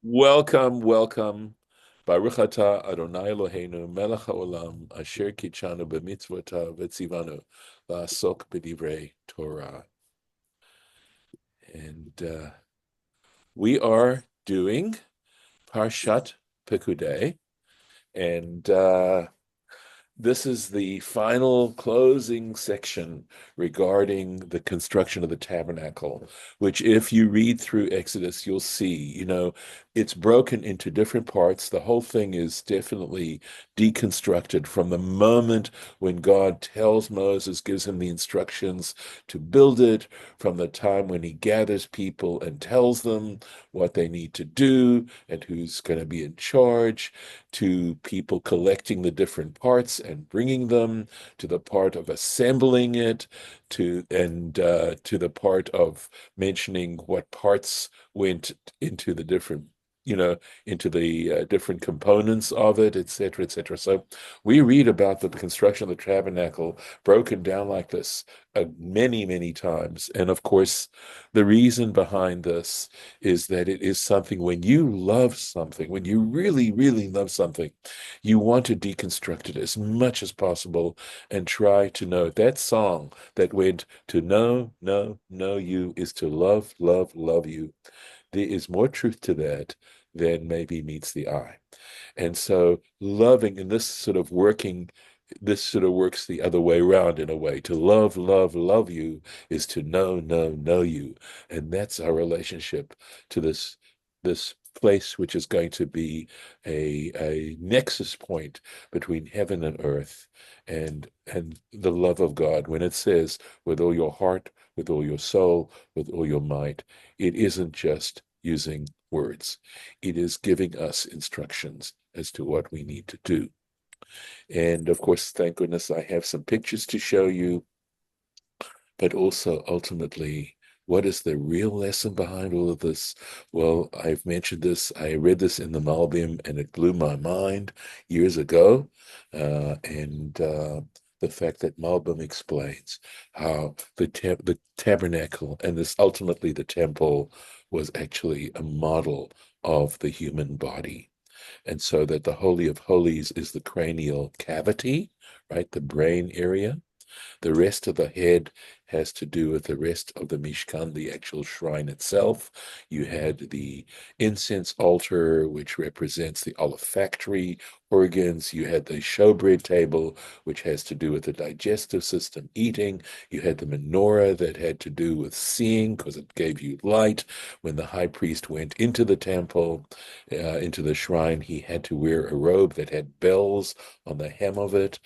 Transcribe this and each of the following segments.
Welcome, welcome. Baruch atah Adonai Eloheinu melech haolam asher kitshanu b'mitzvotav v'tzivanu la'asok b'divrei Torah. And we are doing Parshat Pekudei, and this is the final closing section regarding the construction of the tabernacle, which, if you read through Exodus, you'll see, it's broken into different parts. The whole thing is definitely deconstructed from the moment when God tells Moses, gives him the instructions to build it, from the time when he gathers people and tells them what they need to do and who's going to be in charge, to people collecting the different parts and bringing them, to the part of assembling it, to the part of mentioning what parts went into the different into the different components of it, etc., etc. So we read about the construction of the tabernacle broken down like this many, many times. And of course, the reason behind this is that it is something, when you love something, when you really, really love something, you want to deconstruct it as much as possible and try to know that song that went to know, know you is to love, love, love you. There is more truth to that than maybe meets the eye. And so loving, and this sort of works the other way around in a way. To love, love, love you is to know you. And that's our relationship to this place, which is going to be a nexus point between heaven and earth, and the love of God. When it says with all your heart, with all your soul, with all your might, it isn't just using words. It is giving us instructions as to what we need to do. And of course, thank goodness I have some pictures to show you, but also ultimately, what is the real lesson behind all of this? Well, I've mentioned this. I read this in the Malbim and it blew my mind years ago. And the fact that Malbim explains how the tabernacle and this ultimately the temple was actually a model of the human body. And so that the Holy of Holies is the cranial cavity, right? The brain area. The rest of the head has to do with the rest of the Mishkan, the actual shrine itself. You had the incense altar, which represents the olfactory organs. You had the showbread table, which has to do with the digestive system, eating. You had the menorah that had to do with seeing, because it gave you light. When the high priest went into the temple, into the shrine, he had to wear a robe that had bells on the hem of it,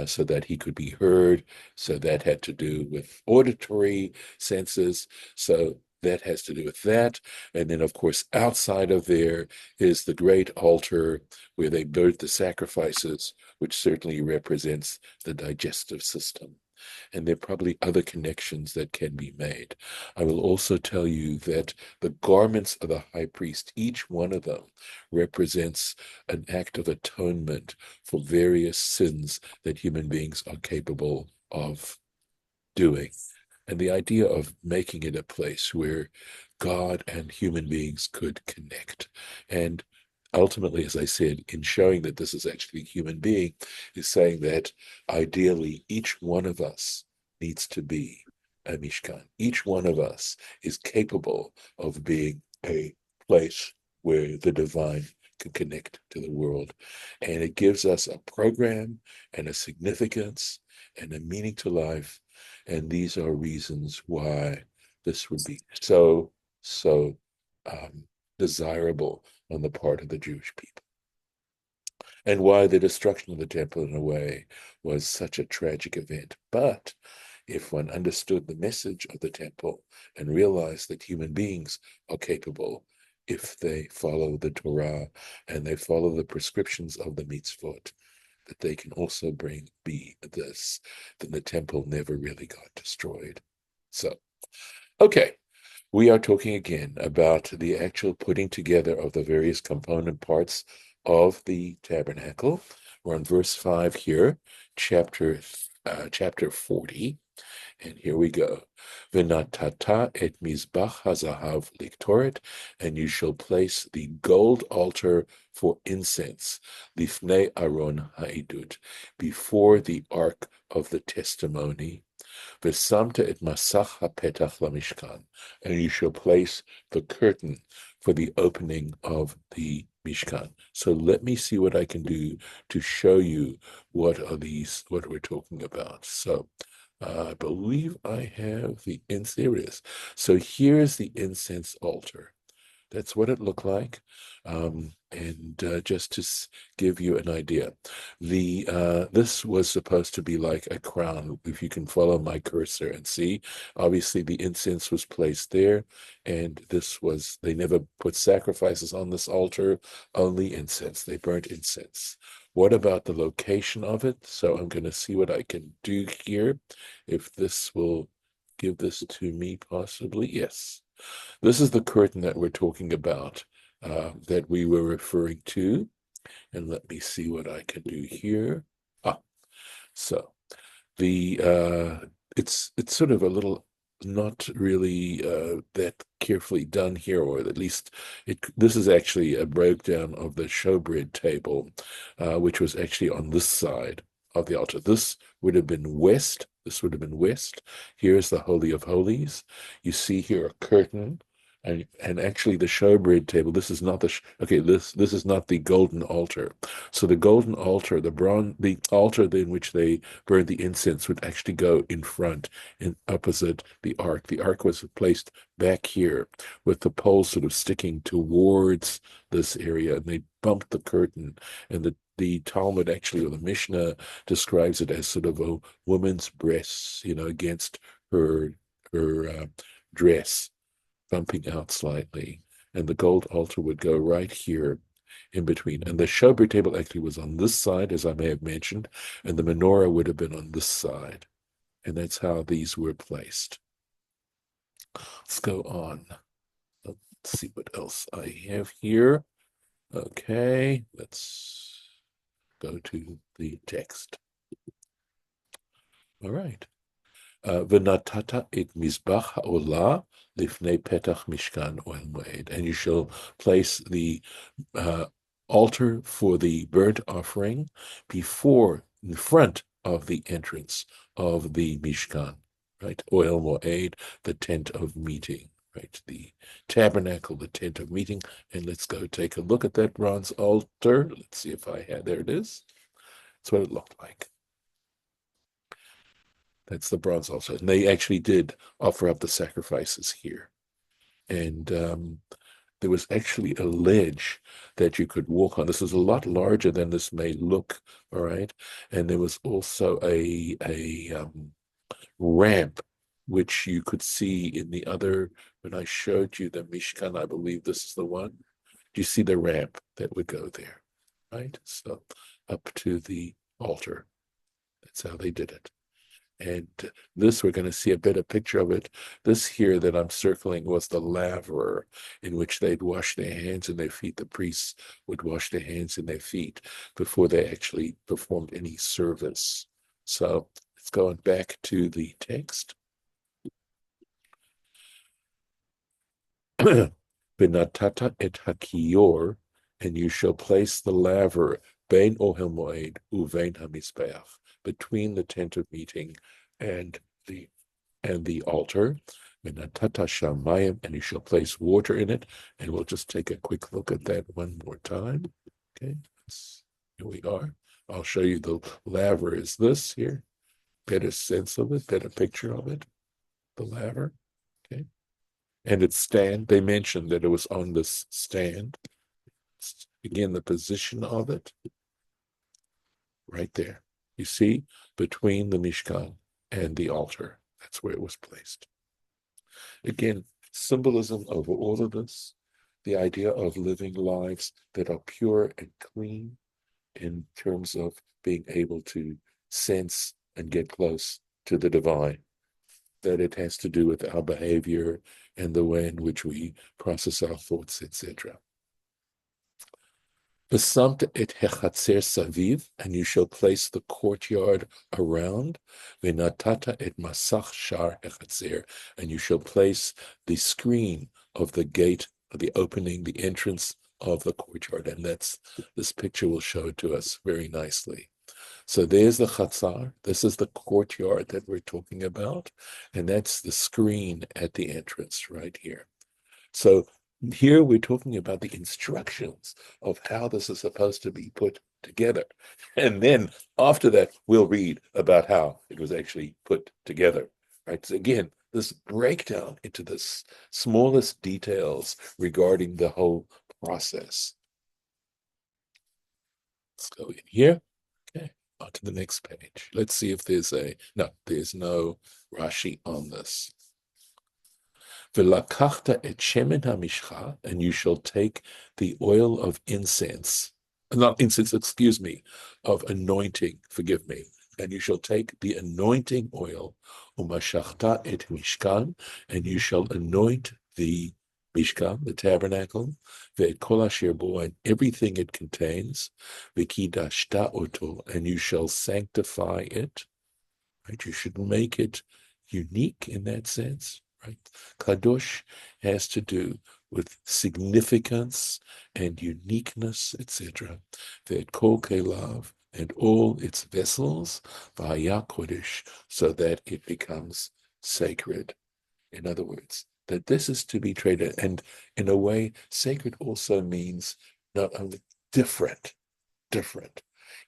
so that he could be heard. So that had to do with auditory senses. So that has to do with that. And then, of course, outside of there is the great altar where they burnt the sacrifices, which certainly represents the digestive system. And there are probably other connections that can be made. I will also tell you that the garments of the high priest, each one of them, represents an act of atonement for various sins that human beings are capable of doing. And the idea of making it a place where God and human beings could connect. And ultimately, as I said, in showing that this is actually a human being, is saying that ideally each one of us needs to be a Mishkan. Each one of us is capable of being a place where the divine can connect to the world. And it gives us a program and a significance and a meaning to life. And these are reasons why this would be so um, desirable on the part of the Jewish people, and why the destruction of the temple, in a way, was such a tragic event. But if one understood the message of the temple and realized that human beings are capable, if they follow the Torah and they follow the prescriptions of the mitzvot, that they can also be this, then the temple never really got destroyed. So, okay, we are talking again about the actual putting together of the various component parts of the tabernacle. We're on verse 5 here, chapter 40. And here we go. V'natata et mizbach hazahav liktoret, and you shall place the gold altar for incense, lifnei aron ha'edut, before the ark of the testimony. V'samta et masach hapetach lamishkan, and you shall place the curtain for the opening of the Mishkan. So let me see what I can do to show you what we're talking about. So I believe I have the incense. There it is. So here's the incense altar. That's what it looked like. And just to give you an idea, this was supposed to be like a crown. If you can follow my cursor and see, obviously the incense was placed there, and they never put sacrifices on this altar, only incense. They burnt incense. What about the location of it? So I'm going to see what I can do here. If this will give this to me, possibly. Yes. This is the curtain that we're talking about, that we were referring to. And let me see what I can do here. So it's sort of a little not really that carefully done here, or at least this is actually a breakdown of the showbread table, which was actually on this side of the altar. This would have been west. This would have been west. Here's the Holy of Holies. You see here a curtain. And actually the showbread table, this is not this is not the golden altar. So the golden altar, the altar in which they burned the incense, would actually go in front and opposite the ark. The ark was placed back here with the pole sort of sticking towards this area, and they bumped the curtain. And the Talmud actually, or the Mishnah, describes it as sort of a woman's breasts, against her dress, bumping out slightly, and the gold altar would go right here in between. And the showbread table actually was on this side, as I may have mentioned, and the menorah would have been on this side. And that's how these were placed. Let's go on. Let's see what else I have here. Okay, let's go to the text. All right. V'natata et mizbach ha'olah lifnei petach mishkan oel moed, and you shall place the altar for the burnt offering in front of the entrance of the Mishkan, right? Oel moed, the tent of meeting, right? The tabernacle, the tent of meeting. And let's go take a look at that bronze altar. Let's see if I had, there it is. That's what it looked like. That's the bronze altar. And they actually did offer up the sacrifices here. And there was actually a ledge that you could walk on. This is a lot larger than this may look, all right? And there was also a ramp, which you could see in the other, when I showed you the Mishkan, I believe this is the one. Do you see the ramp that would go there, right? So up to the altar. That's how they did it. And this, we're going to see a better picture of it. This here that I'm circling was the laver, in which they'd wash their hands and their feet. The priests would wash their hands and their feet before they actually performed any service. So it's going back to the text. Benatata et hakior, and you shall place the laver bein ohel moed uvein hamizbeach, between the tent of meeting and the altar. Benatata shamayim, and you shall place water in it. And we'll just take a quick look at that one more time. Okay, here we are. I'll show you the laver is this here. Better sense of it, better picture of it. The laver. Okay. And its stand, they mentioned that it was on this stand. Again, the position of it, right there. You see, between the Mishkan and the altar. That's where it was placed. Again, symbolism over all of this, the idea of living lives that are pure and clean in terms of being able to sense and get close to the divine, that it has to do with our behavior and the way in which we process our thoughts, etc. V'samta et hechatzer saviv, and you shall place the courtyard around. V'natata et masach shar hechatzer, and you shall place the screen of the gate, the opening, the entrance of the courtyard. And this picture will show it to us very nicely. So there's the chatzar. This is the courtyard that we're talking about, and that's the screen at the entrance right here. So here we're talking about the instructions of how this is supposed to be put together. And then after that, we'll read about how it was actually put together. Right. So again, this breakdown into the smallest details regarding the whole process. Let's go in here. Okay. On to the next page. Let's see if there's there's no Rashi on this. V'lakachta et shemen hamishcha, and you shall take the oil of incense, not incense, excuse me, of anointing, forgive me, and you shall take the anointing oil, umashachta et Mishkan, and you shall anoint the Mishkan, the tabernacle, ve'et kol asher bo, and everything it contains, v'kidashta oto, and you shall sanctify it, right? You should make it unique in that sense, right? Kadosh has to do with significance and uniqueness, etc. That kol kelav and all its vessels, v'haya kodesh, so that it becomes sacred. In other words, that this is to be treated, and in a way, sacred also means not only different,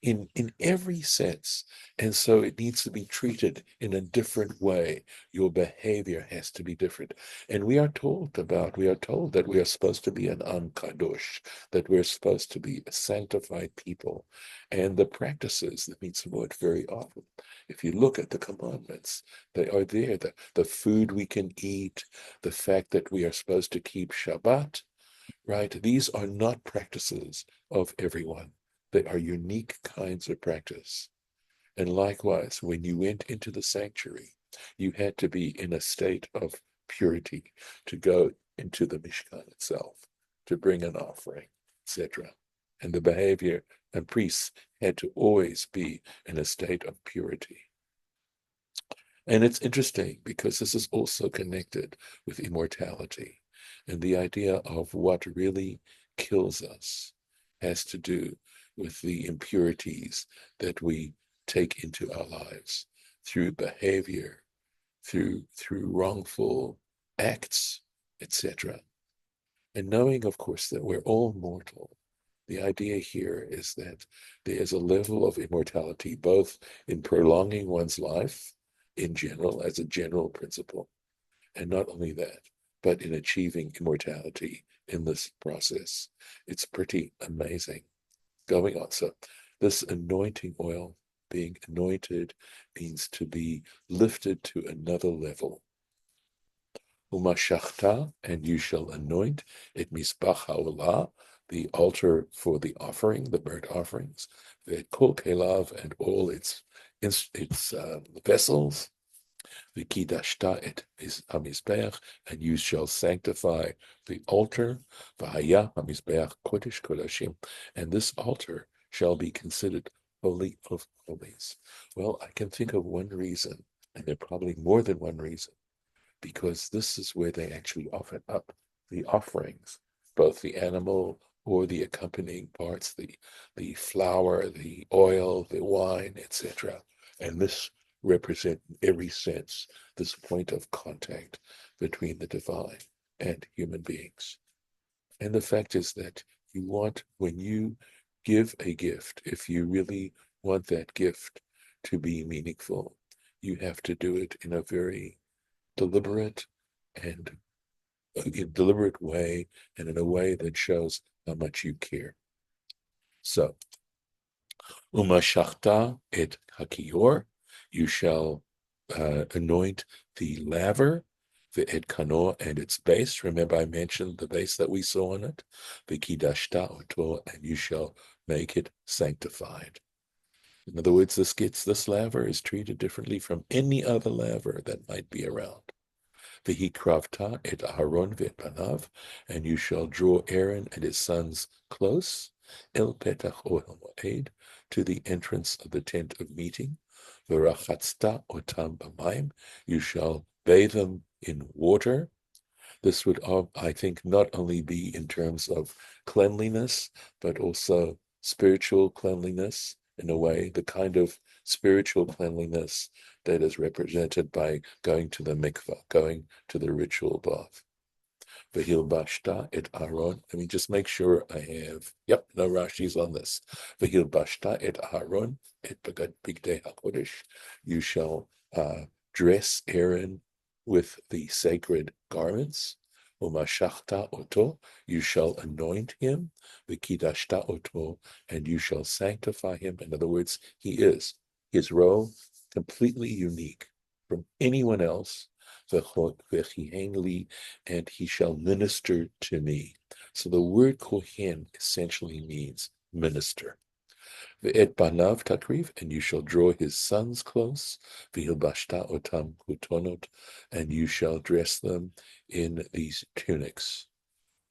in every sense, and so it needs to be treated in a different way. Your behavior has to be different, and we are told that we are supposed to be an am kadosh, that we're supposed to be a sanctified people, and the practices that means the word very often. If you look at the commandments, they are there. The food we can eat, the fact that we are supposed to keep Shabbat, right? These are not practices of everyone. They are unique kinds of practice. And likewise, when you went into the sanctuary, you had to be in a state of purity to go into the Mishkan itself, to bring an offering, etc. And the behavior and priests had to always be in a state of purity. And it's interesting because this is also connected with immortality. And the idea of what really kills us has to do with the impurities that we take into our lives through behavior, through wrongful acts, etc. And knowing, of course, that we're all mortal, the idea here is that there is a level of immortality, both in prolonging one's life in general, as a general principle, and not only that, but in achieving immortality in this process. It's pretty amazing going on. So this anointing oil, being anointed, means to be lifted to another level. Umashachta, and you shall anoint it misbach haolah, the altar for the offering, the burnt offerings, the kol kelav, and all its vessels, the kidashta et hamizbeach, and you shall sanctify the altar, v'haya hamizbeach kodesh kodashim, and this altar shall be considered holy of holies. Well, I can think of one reason, and there are probably more than one reason, because this is where they actually offer up the offerings, both the animal or the accompanying parts, the flour, the oil, the wine, etc. And this represents in every sense this point of contact between the divine and human beings. And the fact is that you want, when you give a gift, if you really want that gift to be meaningful, you have to do it in a very deliberate and deliberate way, and in a way that shows how much you care. So, umashachta et hakior, you shall anoint the laver, the et kano and its base. Remember, I mentioned the base that we saw on it. The kidashta oto, and you shall make it sanctified. In other words, this laver is treated differently from any other laver that might be around. V'hikravta et Aharon ve'et panav, and you shall draw Aaron and his sons close, El Petach Ohel Moed, to the entrance of the tent of meeting. V'rachatzta otam b'mayim, you shall bathe them in water. This would, I think, not only be in terms of cleanliness, but also spiritual cleanliness, in a way, the kind of spiritual cleanliness that is represented by going to the mikvah, going to the ritual bath. V'hilbashta et Aaron. Let me just make sure I have, no Rashi's on this. V'hilbashta et Aaron et bigdei hakodesh. You shall dress Aaron with the sacred garments. Umashachta oto, you shall anoint him. V'kidashta oto, and you shall sanctify him. In other words, he is his role completely unique from anyone else. And he shall minister to me. So the word kohen essentially means minister. Ve'et banav takriv, and you shall draw his sons close. V'hilbashta otam kutonot, and you shall dress them in these tunics.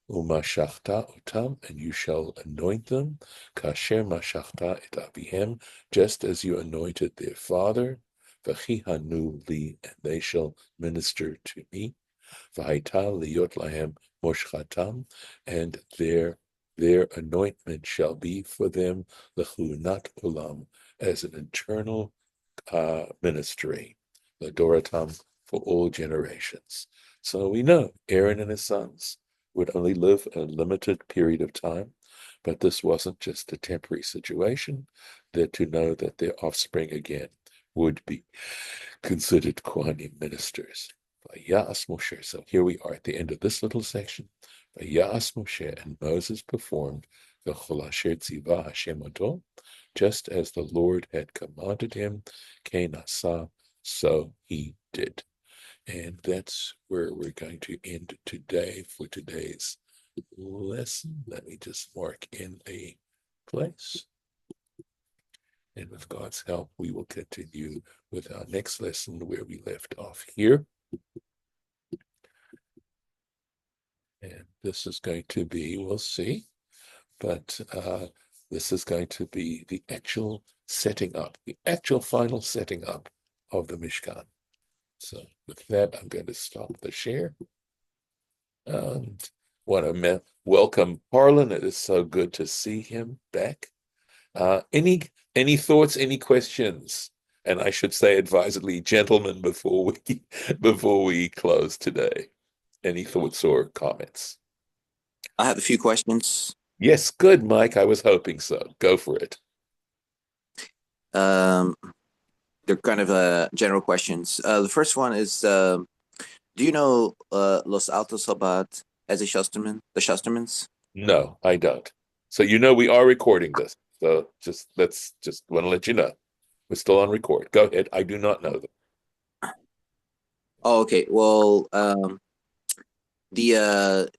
Umashachta otam, and you shall anoint them. Kasher mashachta et avihem, just as you anointed their father. V'chihanu li, and they shall minister to me. V'haita liyot lahem moshchatam, and their anointment shall be for them lechunat olam, as an eternal ministry, ladoratam, for all generations. So we know Aaron and his sons would only live a limited period of time, but this wasn't just a temporary situation. They're to know that their offspring again would be considered Kohanim ministers. Vayas Moshe. So here we are at the end of this little section. Vayas Moshe, and Moses performed the V'chol asher tzivah Hashem oto, just as the Lord had commanded him. Kein asa, so he did. And that's where we're going to end today for today's lesson. Let me just mark in a place. And with God's help, we will continue with our next lesson where we left off here. And this is going to be, we'll see, but this is going to be the actual setting up, the actual final setting up of the Mishkan. So with that, I'm going to stop the share. And want to welcome Harlan. It is so good to see him back. Any thoughts, any questions? And I should say advisedly, gentlemen, before we close today. Any thoughts or comments? I have a few questions. Yes, good, Mike. I was hoping so. Go for it. They're kind of general questions. The first one is, do you know Los Altos Chabad as a Shusterman, the Shustermans? No, I don't. So we are recording this. So let's want to let you know. We're still on record. Go ahead. I do not know them. Oh, okay. Well, the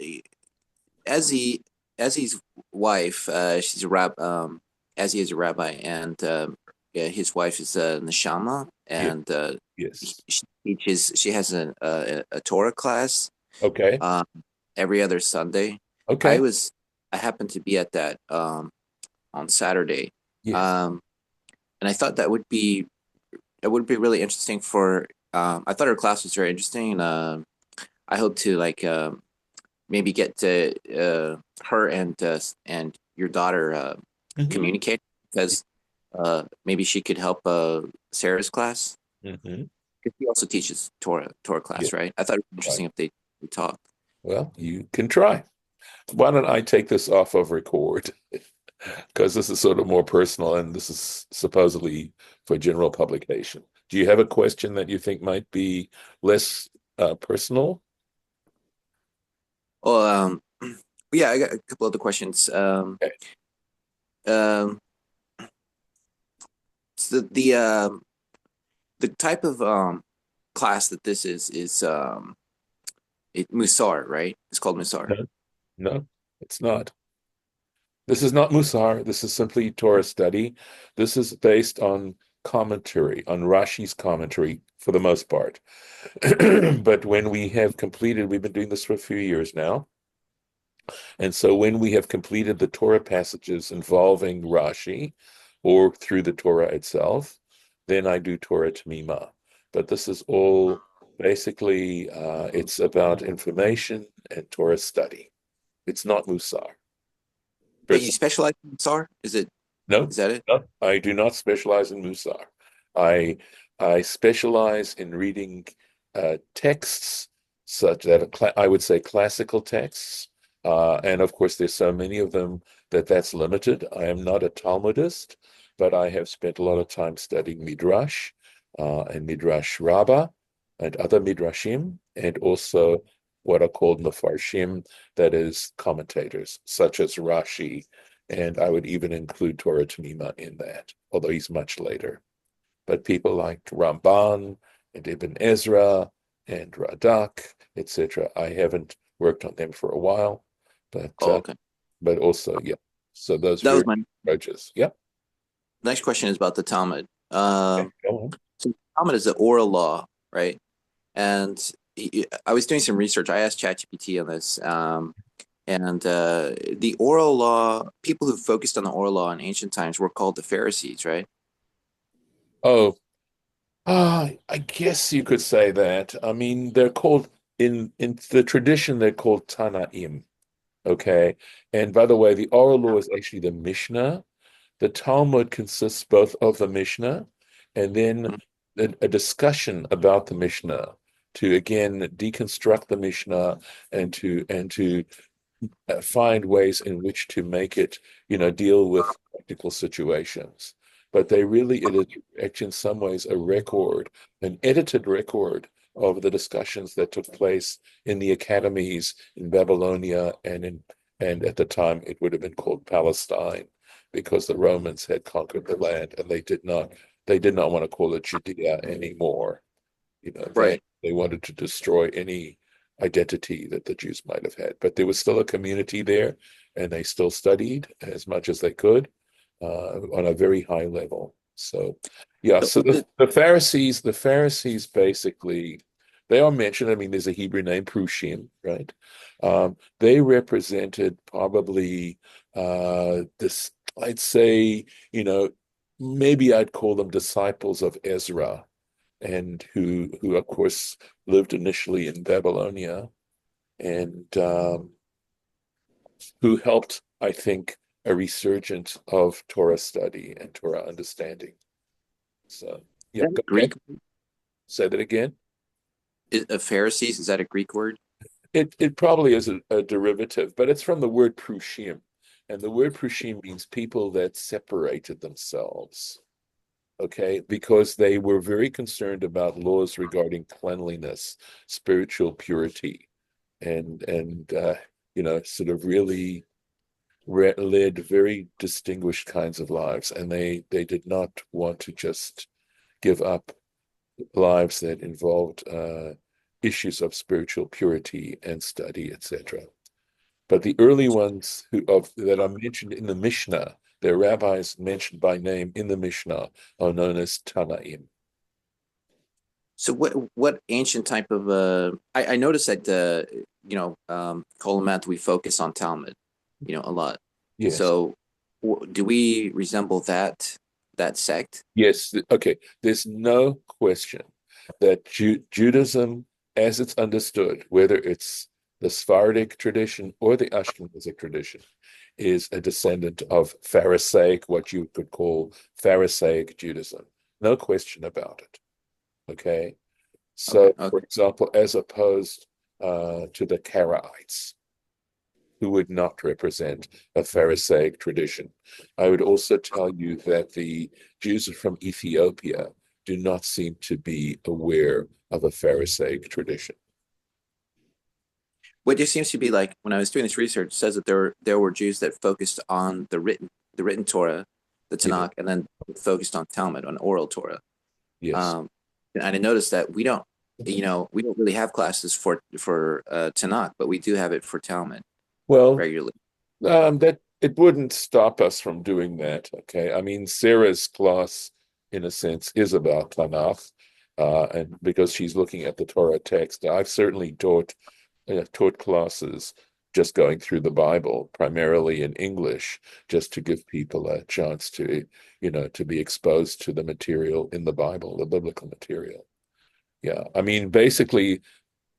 Ezzy's wife, she's a Ezzy is a rabbi, and his wife is Neshama, and yes. she teaches. She has a Torah class. Okay. Every other Sunday. Okay. I happened to be at that on Saturday. Yes. And I thought it would be really interesting for. I thought her class was very interesting, and I hope to maybe get to her and your daughter communicate, because maybe she could help Sarah's class. Mm-hmm. Because she also teaches Torah class, right? I thought it was interesting if they talk. Well, you can try. Why don't I take this off of record? Because this is sort of more personal, and this is supposedly for general publication. Do you have a question that you think might be less personal? Well, yeah, I got a couple other questions. Okay. So the type of class that this is Musar, right? It's called Musar. No, it's not. This is not Musar. This is simply Torah study. This is based on commentary, on Rashi's commentary for the most part. But when we have completed, we've been doing this for a few years now. And so when we have completed the Torah passages involving Rashi or through the Torah itself, then I do Torah Tamima. But this is all basically, it's about information and Torah study. It's not Musar. But you specialize in SAR? No, Is that it? no, I do not specialize in Musar. I I specialize in reading texts such that I would say classical texts, and of course there's so many of them that that's limited. I am not a Talmudist, but I have spent a lot of time studying Midrash and Midrash Rabbah and other Midrashim, and also what are called Mefarshim, that is commentators such as Rashi, and I would even include Torah Tanima in that, although he's much later. But people like Ramban and Ibn Ezra and Radak, etc. I haven't worked on them for a while, but Oh, okay. also, yeah. So those That was various my approaches. Yeah. next question is about the Talmud. Okay, go on. So Talmud is the oral law, right? And I was doing some research. I asked ChatGPT on this, and the oral law, people who focused on the oral law in ancient times were called the Pharisees, right? Oh, I guess you could say that. I mean, they're called in the tradition, they're called Tanaim. Okay. And by the way, the oral law is actually the Mishnah. The Talmud consists both of the Mishnah and then a discussion about the Mishnah to again deconstruct the Mishnah and to find ways in which to make it, deal with practical situations. But it is actually in some ways a record, an edited record of the discussions that took place in the academies in Babylonia and at the time it would have been called Palestine because the Romans had conquered the land and they did not want to call it Judea anymore. Right. They wanted to destroy any identity that the Jews might have had. But there was still a community there, and they still studied as much as they could on a very high level. So, yeah. So, So the Pharisees basically, they are mentioned. I mean, there's a Hebrew name, Prushim, right? They represented probably this. I'd say, maybe I'd call them disciples of Ezra and who of course lived initially in Babylonia and who helped, I think, a resurgence of Torah study and Torah understanding. So, yeah, that go ahead. Greek Say that again. Pharisees, is that a Greek word? It probably is a derivative, but it's from the word prushim, and the word prushim means people that separated themselves. Okay, because they were very concerned about laws regarding cleanliness, spiritual purity, and sort of really led very distinguished kinds of lives, and they did not want to just give up lives that involved issues of spiritual purity and study, etc. But the early ones that are mentioned in the Mishnah, they're rabbis mentioned by name in the Mishnah, are known as Tanaim. So what ancient type of I noticed that Kolomath we focus on Talmud, a lot. Yes. So do we resemble that sect? Yes. Okay. There's no question that Judaism, as it's understood, whether it's the Sephardic tradition or the Ashkenazic tradition, is a descendant of Pharisaic, what you could call Pharisaic Judaism. No question about it. Okay. Okay, So, for okay. example, as opposed to the Karaites, who would not represent a Pharisaic tradition. I would also tell you that the Jews from Ethiopia do not seem to be aware of a Pharisaic tradition. What just seems to be like when I was doing this research, it says that there were Jews that focused on the written Torah, the Yeah. Tanakh, and then focused on Talmud, on oral Torah. Yes. And I noticed that we don't really have classes for Tanakh, but we do have it for Talmud Well, regularly. that it wouldn't stop us from doing that. Okay. I mean, Sarah's class, in a sense, is about Tanakh, and because she's looking at the Torah text. I've certainly taught classes just going through the Bible, primarily in English, just to give people a chance to, to be exposed to the material in the Bible, the biblical material. Yeah. I mean, basically,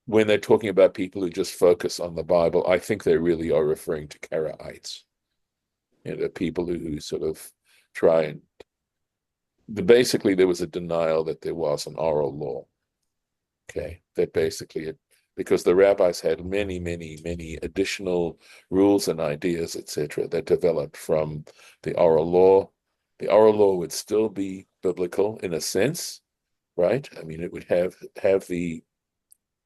when they're talking about people who just focus on the Bible, I think they really are referring to Karaites, people who sort of try and basically there was a denial that there was an oral law. Okay, that basically it, because the rabbis had many, many, many additional rules and ideas, etc., that developed from the oral law. The oral law would still be biblical in a sense, right? I mean, it would have the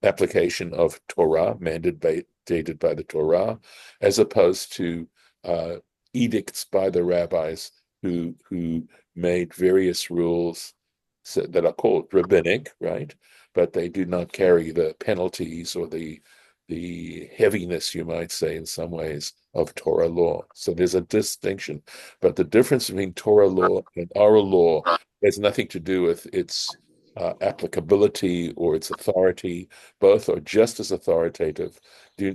application of Torah, mandated by the Torah, as opposed to uh, edicts by the rabbis who made various rules that are called rabbinic, right? But they do not carry the penalties or the heaviness, you might say, in some ways, of Torah law. So there's a distinction. But the difference between Torah law and oral law has nothing to do with its applicability or its authority. Both are just as authoritative.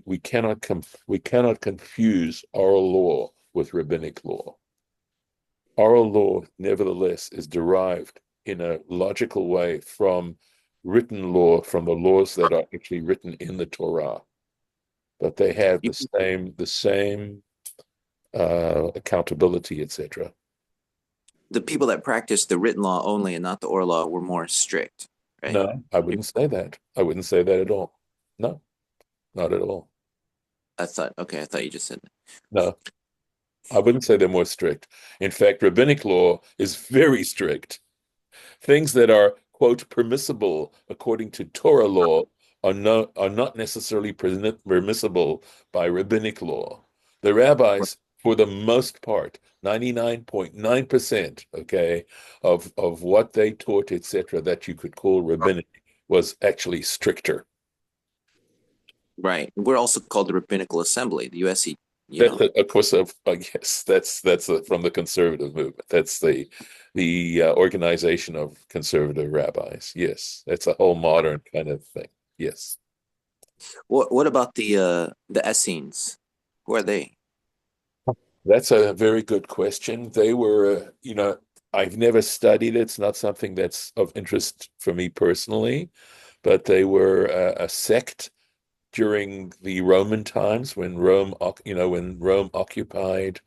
We cannot confuse oral law with rabbinic law. Oral law, nevertheless, is derived in a logical way from written law, from the laws that are actually written in the Torah. But they have You, the same accountability, etc. the people that practiced the written law only and not the oral law were more strict, right? No, I wouldn't say that. I wouldn't say that at all. No, not at all. I thought you just said that. No, I wouldn't say they're more strict. In fact, rabbinic law is very strict. Things that are, quote, permissible according to Torah law are not necessarily permissible by rabbinic law. The rabbis, for the most part, 99.9%, okay, of what they taught, etc., that you could call rabbinic was actually stricter. Right. We're also called the Rabbinical Assembly, the USC, you That's know. of course, I guess that's from the conservative movement. That's the organization of conservative rabbis. Yes, that's a whole modern kind of thing. Yes, What about the Essenes? Who are they? that's a very good question. They were, I've never studied it. It's not something that's of interest for me personally, but they were a sect during the Roman times when Rome occupied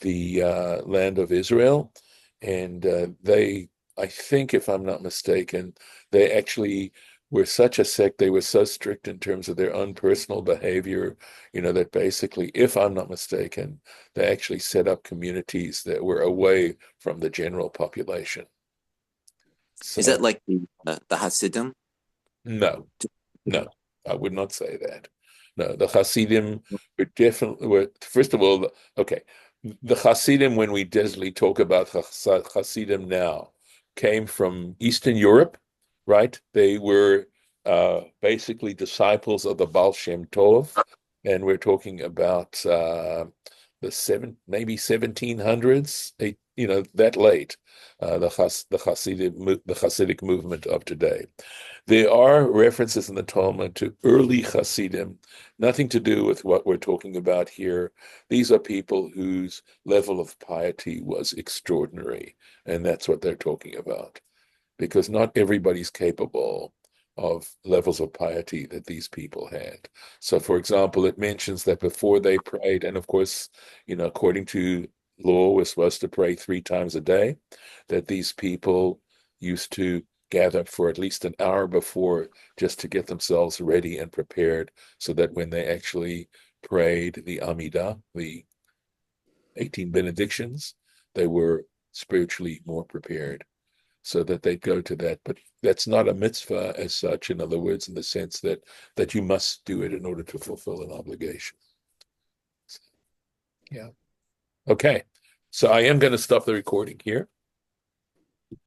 the land of Israel, and I think, if I'm not mistaken, they actually were such a sect. They were so strict in terms of their own personal behavior, that basically, if I'm not mistaken, they actually set up communities that were away from the general population. Is So that like the Hasidim? no, no, I would not say that. No, the Hasidim were first of all, okay, the Hasidim, when we desperately talk about Hasidim now, came from Eastern Europe, right? They were basically disciples of the Baal Shem Tov, and we're talking about maybe 1700s, that late, the Hasidic movement of today. There are references in the Talmud to early Hasidim, nothing to do with what we're talking about here. These are people whose level of piety was extraordinary, and that's what they're talking about. Because not everybody's capable of levels of piety that these people had. So, for example, it mentions that before they prayed, and of course, according to law, we're supposed to pray 3 times a day, that these people used to gather for at least an hour before just to get themselves ready and prepared so that when they actually prayed the Amidah, the 18 benedictions, they were spiritually more prepared so that they'd go to that. But that's not a mitzvah as such, in other words, in the sense that you must do it in order to fulfill an obligation. Yeah. Okay. So I am going to stop the recording here.